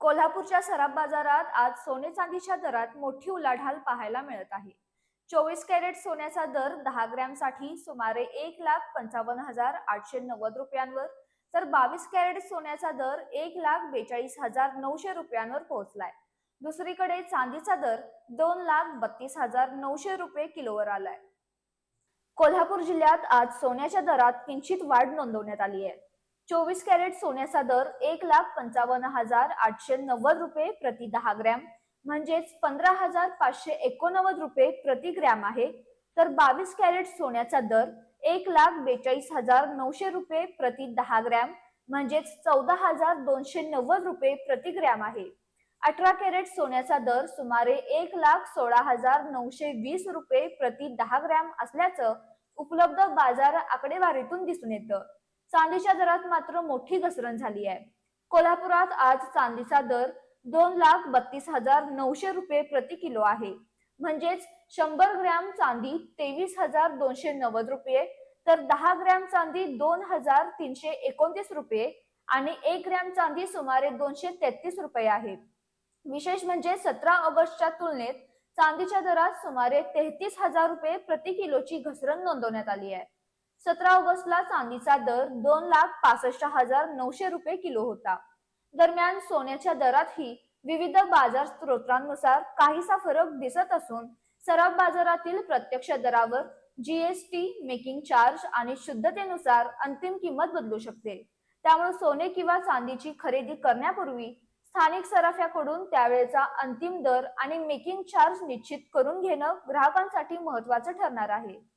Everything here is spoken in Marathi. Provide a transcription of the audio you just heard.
कोल्हापूरच्या सराफ बाजारात आज सोने चांदीच्या दरात मोठी उलाढाल पाहायला मिळत आहे। 24 कॅरेट सोन्याचा दर 10 ग्रॅमसाठी सुमारे 1,55,890 रुपयांवर, तर 22 कॅरेट सोन्याचा दर 1,42,900 रुपयांवर पोहोचलाय। दुसरीकडे चांदीचा दर 2,32,900 रुपये किलोवर आलाय। कोल्हापूर जिल्ह्यात आज सोन्याच्या दरात किंचित वाढ नोंदवण्यात आली आहे। 24 कॅरेट सोन्याचा दर 1,55,890 रुपये प्रति 10 ग्रॅम म्हणजेच 15,589 रुपये प्रति ग्रॅम आहे, तर 22 कॅरेट सोन्याचा दर 1,42,900 रुपये प्रति 10 ग्रॅम म्हणजेच 14,290 रुपये प्रति ग्रॅम आहे। 18 कॅरेट सोन्याचा दर सुमारे 1,16,920 रुपये प्रति 10 ग्रॅम असल्याचं उपलब्ध बाजार आकडेवारीतून दिसून येतं। चांदीच्या दरात मात्र मोठी घसरण झाली आहे। कोल्हापुरात आज चांदीचा दर 2,32,900 रुपये प्रति किलो आहे, म्हणजेच 100 ग्रॅम चांदी 23,290 रुपये, तर 10 ग्रॅम चांदी 2,329 रुपये आणि 1 ग्रॅम चांदी सुमारे 233 रुपये आहे। विशेष म्हणजे 17 ऑगस्टच्या तुलनेत चांदीच्या दरात सुमारे 33,000 रुपये प्रति किलोची घसरण नोंदवण्यात आली आहे। 17 ऑगस्टला चांदीचा दर 2,65,900 रुपये किलो होता। दरम्यान सोन्याच्या दरातही विविध बाजार स्त्रोतांनुसार काहीसा फरक दिसत असून सराफ बाजारातील प्रत्यक्ष दरावर जीएसटी, मेकिंग चार्ज आणि शुद्धतेनुसार अंतिम किंमत बदलू शकते। त्यामुळे सोने किंवा चांदीची खरेदी करण्यापूर्वी स्थानिक सराफ्याकडून त्यावेळेचा अंतिम दर आणि मेकिंग चार्ज निश्चित करून घेणं ग्राहकांसाठी महत्त्वाचं ठरणार आहे।